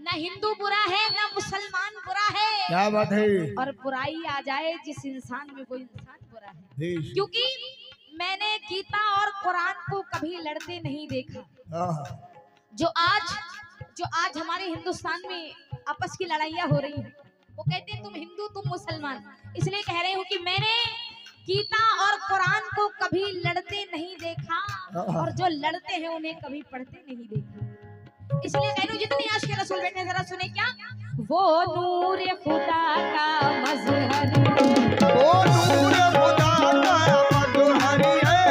ना हिंदू बुरा है ना मुसलमान बुरा है। क्या बात है। और बुराई आ जाए जिस इंसान में, वो इंसान बुरा है। क्योंकि मैंने गीता और कुरान को कभी लड़ते नहीं देखा। जो आज हमारे हिंदुस्तान में आपस की लड़ाइयाँ हो रही हैं, वो कहते हैं तुम हिंदू तुम मुसलमान। इसलिए कह रही हूँ कि मैंने गीता और कुरान को कभी लड़ते नहीं देखा, और जो लड़ते हैं उन्हें कभी पढ़ते नहीं देखा। इसलिए कह रही हूँ जितनी आशिक़ रसूल बैठे जरा सुने क्या। वो नूर खुदा का मज़हर, वो नूर खुदा का मज़हर है,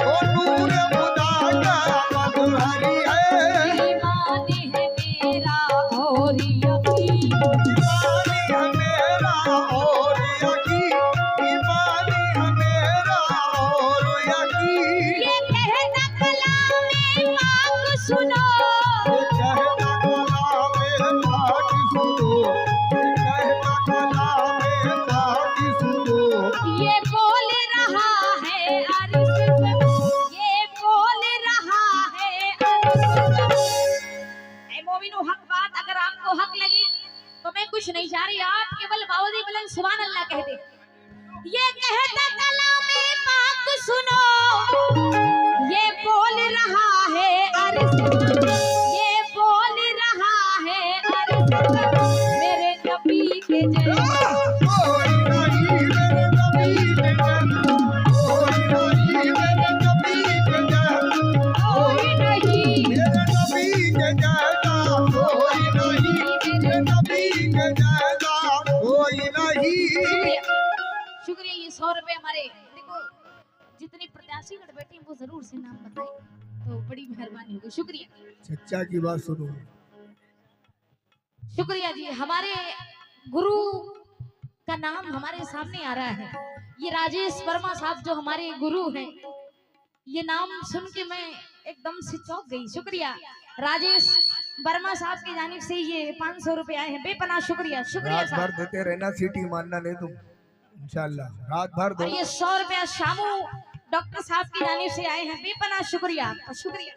वो नूर खुदा का मज़हर है। ईमान है मेरा और यकीन, ईमान है मेरा और यकीन, ईमान है मेरा और यकीन। ये कहता कलाम पाक सुनो, ये कहता कलाम पाक सुनो, ये कहता कलाम पाक सुनो। ये बोल रहा है अर्श पे, ये बोल रहा है अर्श पे। ऐ मोमिनो, हक बात अगर आपको हक लगी तो मैं कुछ नहीं चाह रही, आप केवल बावदी बुलंद सुभान अल्लाह कह दे। ये कहता कलाम पाक सुनो, ये बोल रहा है अर्श पे, ये बोल रहा है अर्श पे। मेरे नबी के जैसा कोई नहीं मेरे नबी के जैसा, कोई नहीं मेरे नबी के जैसा, कोई नहीं, मेरे नबी के जैसा कोई नहीं, मेरे नबी के जैसा कोई नहीं। शुक्रिया। ये 100 रुपए हमारे, देखो जितनी प्रत्याशी गण बैठी हैं वो जरूर से नाम बताएं तो बड़ी मेहरबानी होगी। शुक्रिया, सच्चा की बात सुनो। शुक्रिया जी। हमारे गुरु का नाम हमारे सामने आ रहा है, ये राजेश वर्मा साहब जो हमारे गुरु हैं। ये नाम सुन के मैं एकदम से चौंक गई। शुक्रिया राजेश वर्मा साहब की जानिब से ये 500 रुपए आए हैं, बेपनाह शुक्रिया। शुक्रिया रात भर साहब। देते रहना, सीटी मानना नहीं तुम, इंशाल्लाह रात भर दो। और ये 100 रुपया शामू डॉक्टर साहब की जानिब से आए हैं, बेपनाह शुक्रिया आपका। शुक्रिया।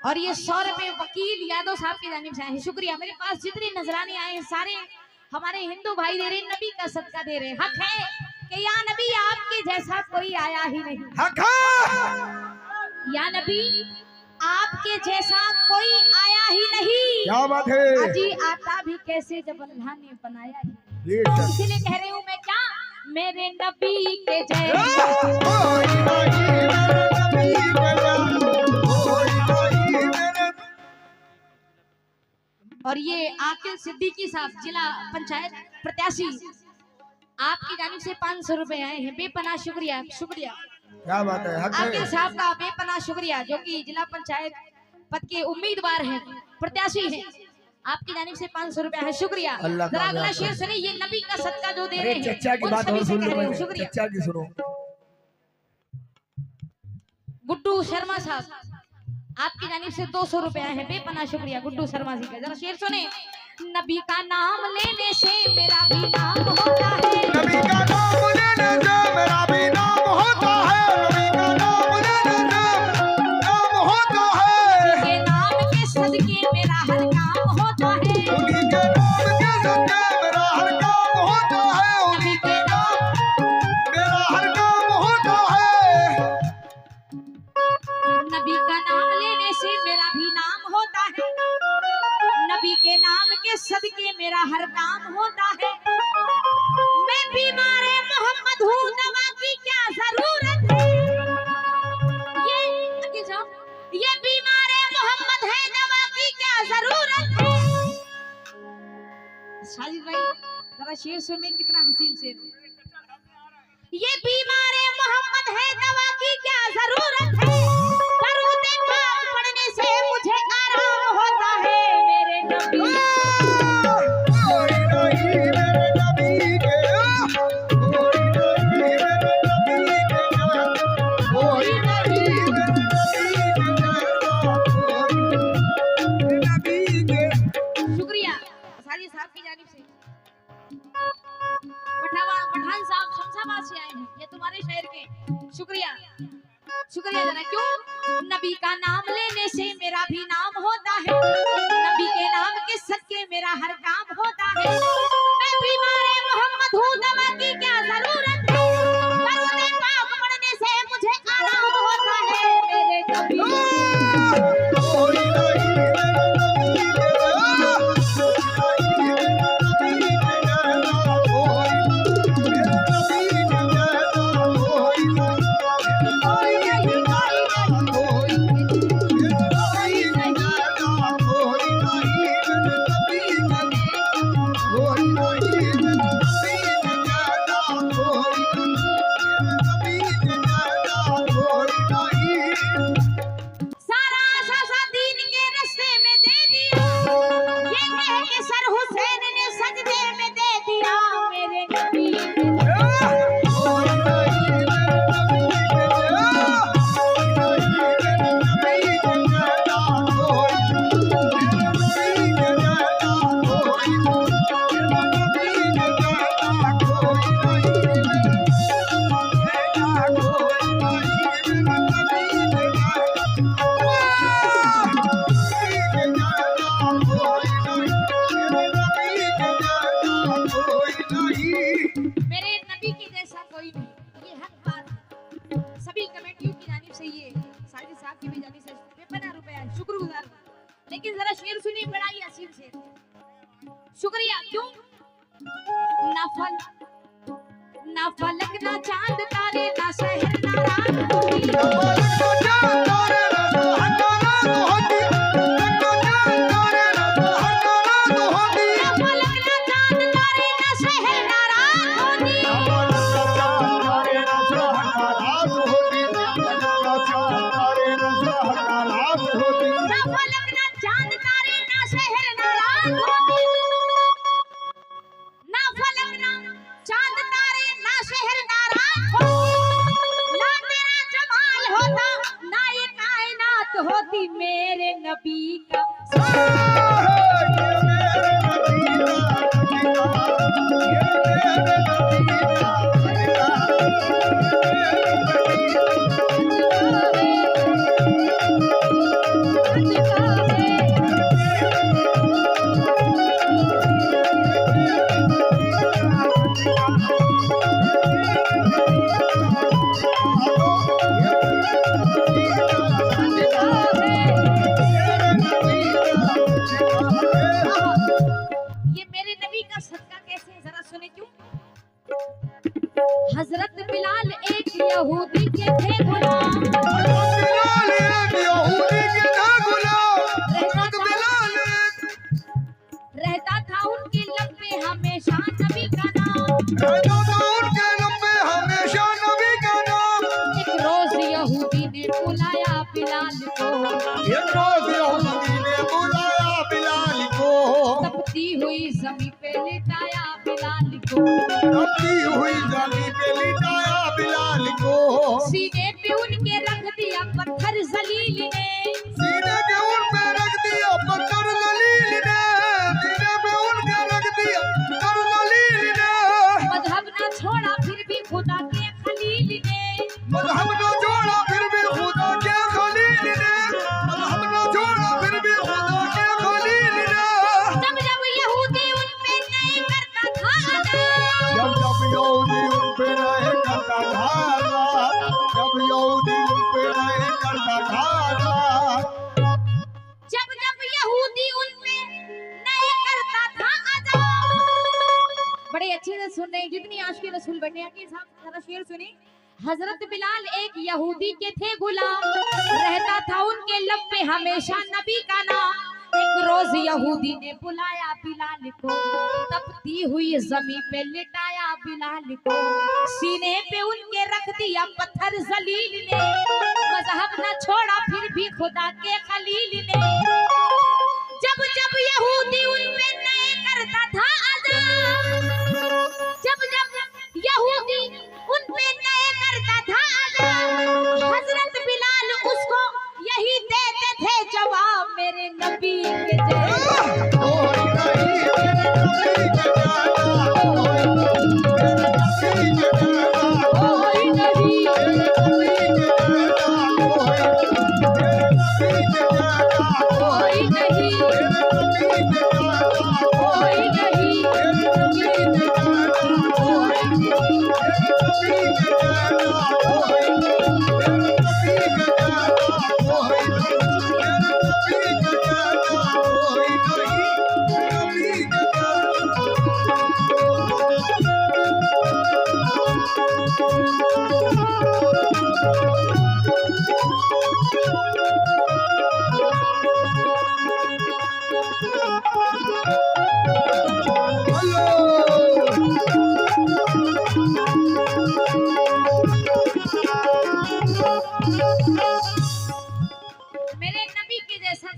और ये 100 रुपए वकील यादव साहब की जानिब से आए हैं, शुक्रिया। मेरे पास जितने नजराने आए हैं सारे हमारे हिंदू भाई दे रहे, नबी का सदका दे रहे। हक है कि या नबी आपके जैसा कोई आया ही नहीं, हक है। या नबी आपके जैसा कोई आया ही नहीं। क्या बात है। अजी आता भी कैसे जब अल्लाह ने बनाया ही। बेशक। इसीलिए कह रही हूँ मैं क्या, मेरे नबी के जैसा कोई नहीं मेरे नबी के जैसा, कोई नहीं मेरे। और ये आकिल सिद्दीकी साहब जिला पंचायत प्रत्याशी, आपकी जानिब से 500 रुपए आए हैं, बेपनाह शुक्रिया। शुक्रिया क्या बात है। हक आकिल है। साहब का बेपनाह शुक्रिया, जो कि जिला पंचायत पद के उम्मीदवार हैं, प्रत्याशी हैं। आपकी जानिब से 500 रुपए है, शुक्रिया। अल्लाह जरा अगला कामयाब शेर करे। सुनिए, ये नबी का सदका जो दे अरे रहे हैं चच्चा की उन बात सभी और से सुन कह लो रही हूँ, पहले, शुक्रिया। चच्चा की सुनो। गुड्डू शर्मा साहब, आपकी जानिब से 200 रुपए आए हैं, बेपनाह शुक्रिया गुड्डू शर्मा जी का। जरा शेर सुने। नबी का नाम लेने से मेरा भी नाम होता है, नबी का नाम लेने से मेरा भी नाम होता है, नबी का नाम लेने से नाम होता है। के नाम के सदके मेरा हर काम होता है, उन्हीं के नाम के सदके मेरा हर काम होता है, उन्हीं के नाम मेरा हर काम होता है। नबी का नाम लेने से मेरा भी नाम होता है, नबी के नाम के सदके मेरा हर काम होता है। मैं बीमार मोहम्मद हूँ, दवा की क्या जरूरत है। ये आगे जाओ। ये बीमार मोहम्मद है, दवा की क्या जरूरत है। साजिद भाई जरा शेर सुनिए, कितना हसीन शेर। ये बीमार मोहम्मद है, दवा की क्या जरूरत है। दरूद पाक पढ़ने से मुझे आराम होता है, मेरे नबी। कोई नहीं मेरे नबी के, कोई नहीं मेरे नबी के जैसा, कोई नहीं मेरे नबी के जैसा, कोई नबी के। शुक्रिया साजिद साहब की जानिब से। पठान साहब शमशाबाद से आए हैं, ये तुम्हारे शहर के। शुक्रिया शुक्रिया। जरा क्यों लेकिन जरा शेर सुनिए, बड़ा ही हसीन शेर। शुक्रिया। क्यों? ना फलक ना चांद तारे ना शहर ना रात होती मेरे नबी का। हजरत बिलाल एक यहूदी के थे गुलाम, रहता था उनके लब पे हमेशा नबी का नाम। एक रोज यहूदी ने बुलाया बिलाल को, तपती हुई जमीन पे लिटाया बिलाल को, सीने पे उनके रख दिया पत्थर जलील ने, मजहब ना छोड़ा फिर भी खुदा के खलील ने, जब जब यहूदी उन पे नहीं करता था बड़े अच्छे से सुन रहे हैं, जितनी आशिक़ रसूल बनने के साथ जरा शेर सुनी। हजरत बिलाल एक यहूदी के थे गुलाम, रहता था उनके लब पे हमेशा नबी का नाम। एक रोज यहूदी ने बुलाया बिलाल को, तपती हुई जमीन पे लिटाया बिलाल को, सीने पे उनके रख दिया पत्थर जलील ने, मजहब न छोड़ा फिर भी खुदा के खलील ने, जब जब यहूदी उन पे नहीं करता था अदा, जब जब यहूदी उन पे नहीं करता था अदा, हजरत बिलाल उसको यही देते थे जवाब, मेरे नबी के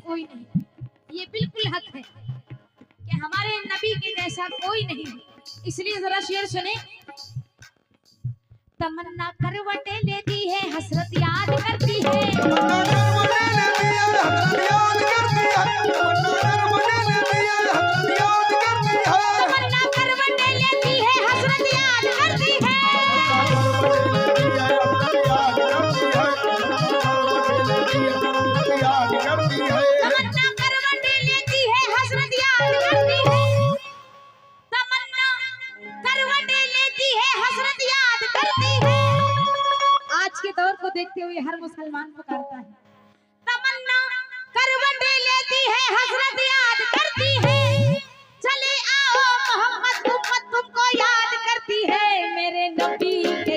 कोई नहीं। ये बिल्कुल हक है कि हमारे नबी के जैसा कोई नहीं है। इसलिए जरा शेर सुने। तमन्ना करवटें लेती है, हसरत याद करती है। तमन्ना करवटें लेती है, हसरत याद करती है। तमन्ना करवटें लेती है, हसरत याद करती है। तमन्ना करवटें लेती है, हसरत याद करती है। आज के दौर को देखते हुए हर मुसलमान पुकारता है, तमन्ना करवटें लेती है, हसरत याद करती है। चले आओ मोहम्मद, उम्मत तुमको याद करती है। मेरे नबी के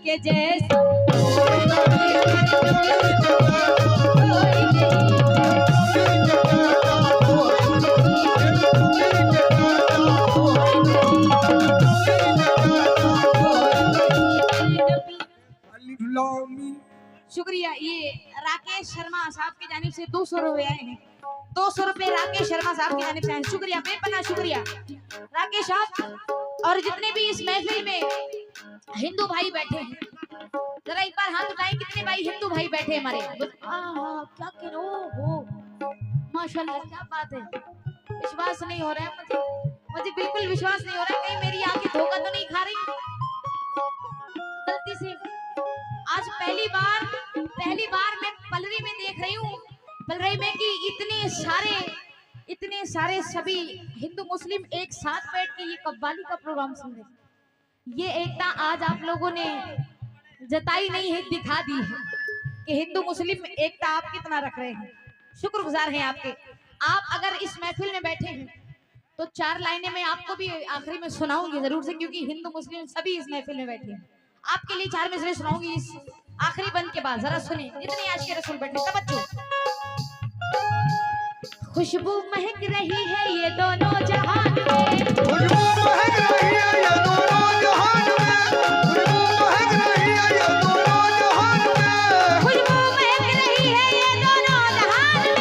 के जैसा शुक्रिया। ये राकेश शर्मा साहब की जानिब से 200 रुपए आए हैं। 200 रुपए राकेश शर्मा साहब की जानिब से आए। शुक्रिया, बेपनाह शुक्रिया राकेश साहब। और जितने भी इस महफिल में हिंदू भाई बैठे हैं, जरा एक बार हाथ उठाएं। कितने भाई हिंदू भाई बैठे हमारे? क्या करो हो, माशाल्लाह, क्या बात है। विश्वास नहीं हो रहा है मुझे बिल्कुल विश्वास नहीं हो रहा है। कहीं मेरी आंखें धोखा तो नहीं खा रही गलती से। आज पहली बार मैं पलरी में देख रही हूँ, पलरी में कि इतने सारे सभी हिंदू मुस्लिम एक साथ बैठ के ये कव्वाली का प्रोग्राम सुन रहे। ये एकता आज आप लोगों ने जताई नहीं है, दिखा दी है कि हिंदू मुस्लिम एकता आप कितना रख रहे हैं। शुक्रगुजार हैं आपके। आप अगर इस महफिल में बैठे हैं तो 4 लाइनें मैं आपको भी आखिरी में सुनाऊंगी जरूर से, क्योंकि हिंदू मुस्लिम सभी इस महफिल में बैठे हैं। आपके लिए 4 मिसरे सुनाऊंगी इस आखिरी बंद के बाद। जरा सुनिए, जितने आज के रसूल बैठे, तवज्जो। खुशबू महक रही है ये दोनों जहान में, खुशबू महक रही है ये दोनों जहान में, खुशबू महक रही है ये दोनों जहान में, खुशबू महक रही है ये दोनों जहान में,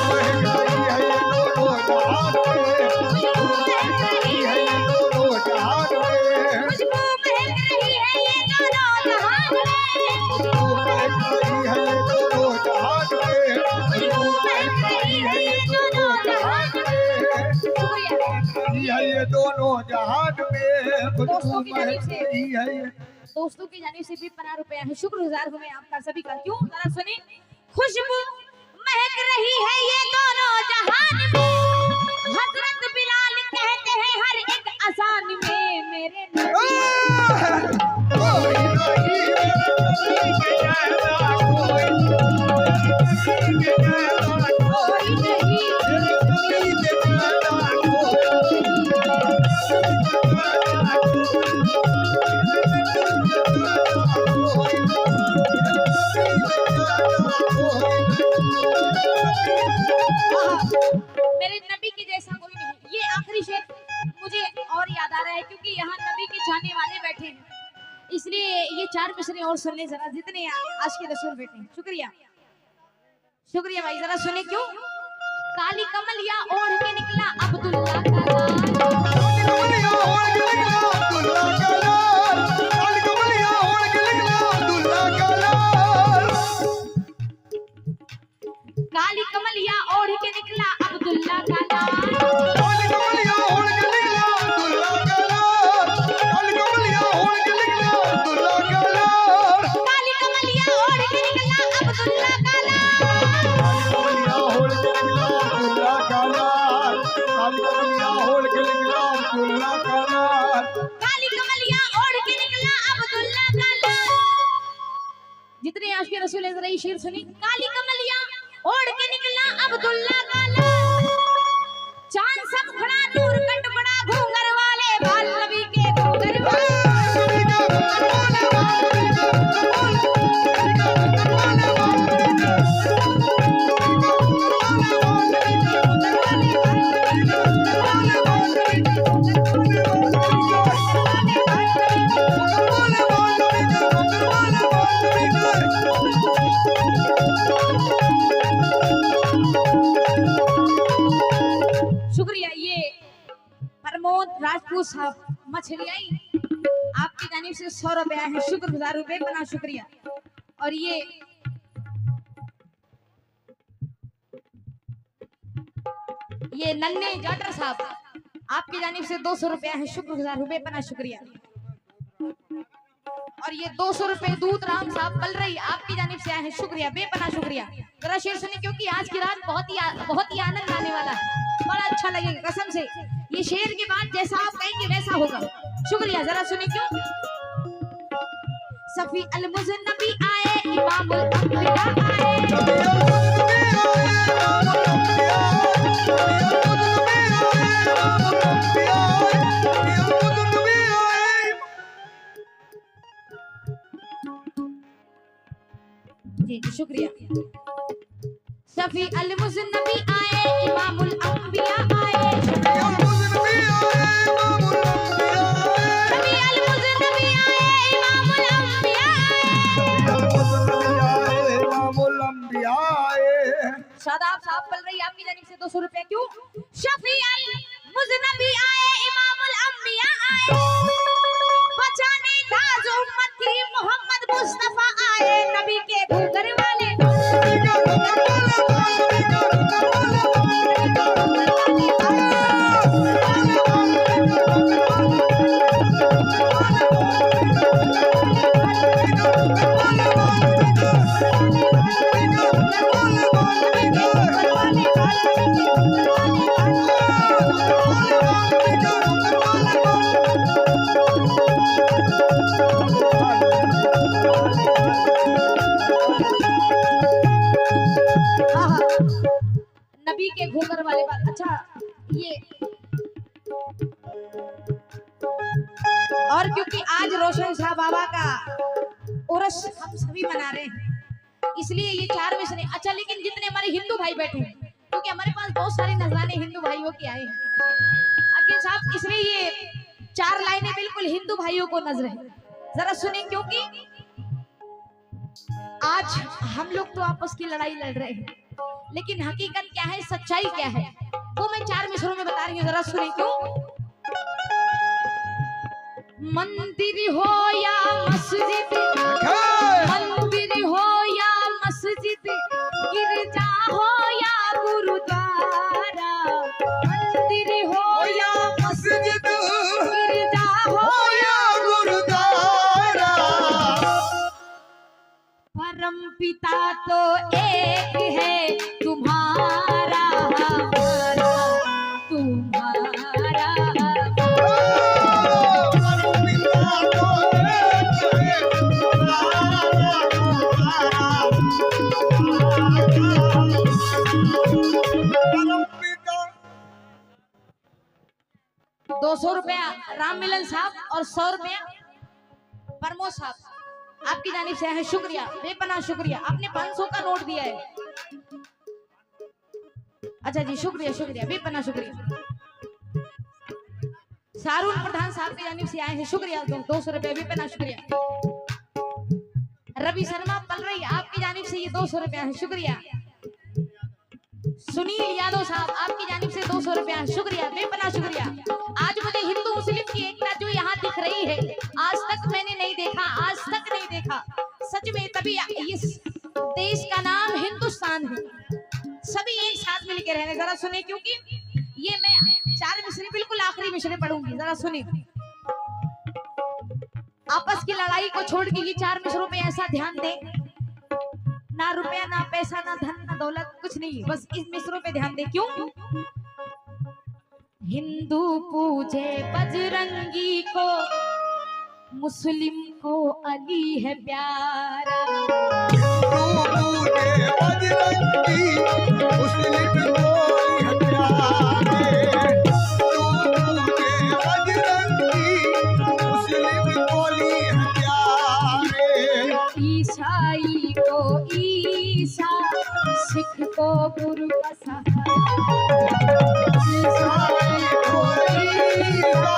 महक रही है ये दोनों जहान में, खुशबू महक रही है ये दोनों जहान में, खुशबू महक रही है ये दोनों जहान में, खुशबू महक रही है ये दोनों जहान में, खुशबू महक रही है ये दोनों जहान में, शुक्रिया ये दोनों जहान में, खुशबू महक रही है। दोस्तों की जानिब से भी 50 रुपया है। शुक्रगुजार हूँ मैं आपका सभी का। क्यों, जरा सुनिए। खुशबू महक रही है ये दोनों जहान में, हजरत बिलाल कहते हैं हर एक अजान में, मेरे मेरे नबी के जैसा कोई नहीं। ये आखिरी शेर मुझे और याद आ रहा है, क्योंकि यहाँ नबी के चाहने वाले बैठे हैं, इसलिए ये 4 मिसरे और सुन ले जरा, जितने आज के रसूल बैठे हैं। शुक्रिया शुक्रिया भाई, जरा सुने। क्यों, काली कमलिया ओढ़ के निकला अब्दुल्ला काली कमलिया ओढ़ के निकला अब्दुल्ला का लाल, काली कमलिया ओढ़ के निकला अब्दुल्ला का लाल, काली कमलिया ओढ़ इसीलिए जरा ये शेर सुनी। काली कमलिया ओढ़ के निकला अब्दुल्ला काला, चांद सब खड़ा नूर कट बड़ा घूंगर वाले बाल नबी के घूंगर वाले। शुक्रिया। ये प्रमोद राजपूत साहब मछली आई आपकी जानिब से 100 रुपया है, शुक्रगुजार रुपए बना शुक्रिया। और ये नन्हे जाटर साहब आपकी जानिब से 200 रुपया है, शुक्रगुजार रुपए बना शुक्रिया। और ये 200 रुपए दूध राम साहब कल रही आपकी जानिब से आए हैं, शुक्रिया बेपना शुक्रिया। जरा शेर सुनिए क्योंकि आज की रात बहुत ही आनंद आने वाला है, बड़ा अच्छा लगेगा कसम से। ये शेर के बाद जैसा आप कहेंगे वैसा होगा। शुक्रिया। जरा सुनिए क्यों। सफी अल मुज़न्नबी आए, इमामुल अंबिया आए, जी जी शुक्रिया। सफी अल मुज़न्नबी आए, इमामुल अंबिया आए, सफी अल मुज़न्नबी आए, इमामुल अंबिया आए। शादाब साहब पल रही आपकी जानिब से 200 रुपए क्यों। सफी अल मुज़न्नबी आए, इमामुल अंबिया आए, बचाने ताज उम्मत की मोहम्मद मुस्तफा आए, नबी के घूंघर वाले। नबी के घूंघर वाले बात। अच्छा ये और क्योंकि आज रोशन शाह बाबा का उर्स हम सभी मना रहे हैं, इसलिए ये 4 मिसरे। अच्छा लेकिन जितने हमारे हिंदू भाई बैठे हैं, क्योंकि हमारे पास बहुत सारे नजराने हिंदू भाइयों के आए हैं अकील साहब, इसलिए ये 4 लाइनें बिल्कुल हिंदू भाइयों को नजर है। जरा सुने क्योंकि आज हम लोग तो आपस की लड़ाई लड़ रहे हैं, लेकिन हकीकत क्या है, सच्चाई क्या है, वो मैं 4 मिसरों में बता रही हूँ। जरा सुने क्यों। मंदिर हो या मस्जिद, मंदिर हो या मस्जिद, गिरजा हो या गुरुद्वारा, मंदिर हो या मस्जिद, गिरजा हो या गुरुद्वारा, परम पिता तो एक है, तुम्हारा हमारा, तुम्हारा ₹200 राम मिलन साहब और 100 रुपया प्रमोद साहब आपकी जानिब से है, शुक्रिया बेपनाह शुक्रिया। आपने 500 का नोट दिया है। अच्छा जी शुक्रिया शुक्रिया बेपनाह शुक्रिया। सारून प्रधान साहब की जानिब से आए हैं, शुक्रिया 200 रुपया बेपनाह शुक्रिया। रवि शर्मा पलरई आपकी जानिब से ये 200 रुपया है, शुक्रिया। सुनील यादव साहब आपकी जानिब से 200 रुपया, शुक्रिया बेपनाह शुक्रिया। आज मुझे हिंदू मुस्लिम की एकता जो यहाँ दिख रही है, आज तक मैंने नहीं देखा, आज तक नहीं देखा सच में। तभी इस देश का नाम हिंदुस्तान है, सभी एक साथ मिलकर रहने। जरा सुने क्योंकि ये मैं 4 मिसरे बिल्कुल आखिरी मिसरे पढ़ूंगी, जरा सुने। आपस की लड़ाई को छोड़ के ये 4 मिसरों पे ऐसा ध्यान दे, ना रुपया ना पैसा ना धन ना दौलत कुछ नहीं, बस इस मिसरों पे ध्यान दे। क्यों। हिंदू पूजे बजरंगी को, मुस्लिम को अली है प्यारा, ईसाई को ईसा, सिख को गुरु का सहारा। ईसाई को ईसा,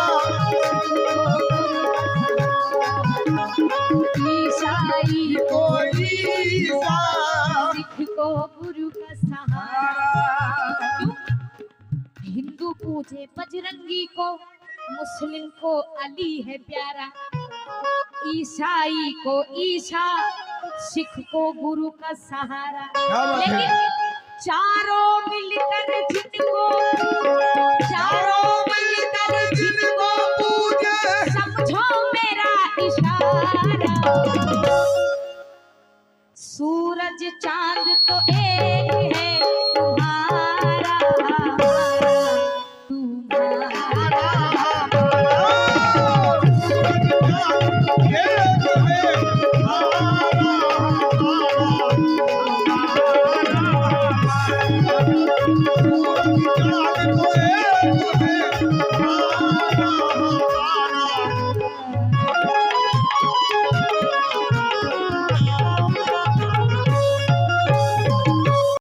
ईसाई को ईसा, सिख को गुरु का सहारा। हिंदू पूजे बजरंगी को, मुस्लिम को अली है प्यारा। ईसाई को ईसा, सिख को गुरु का सहारा। लेकिन चारों मिलकर जिनको पूजे, समझो मेरा इशारा। सूरज चांद तो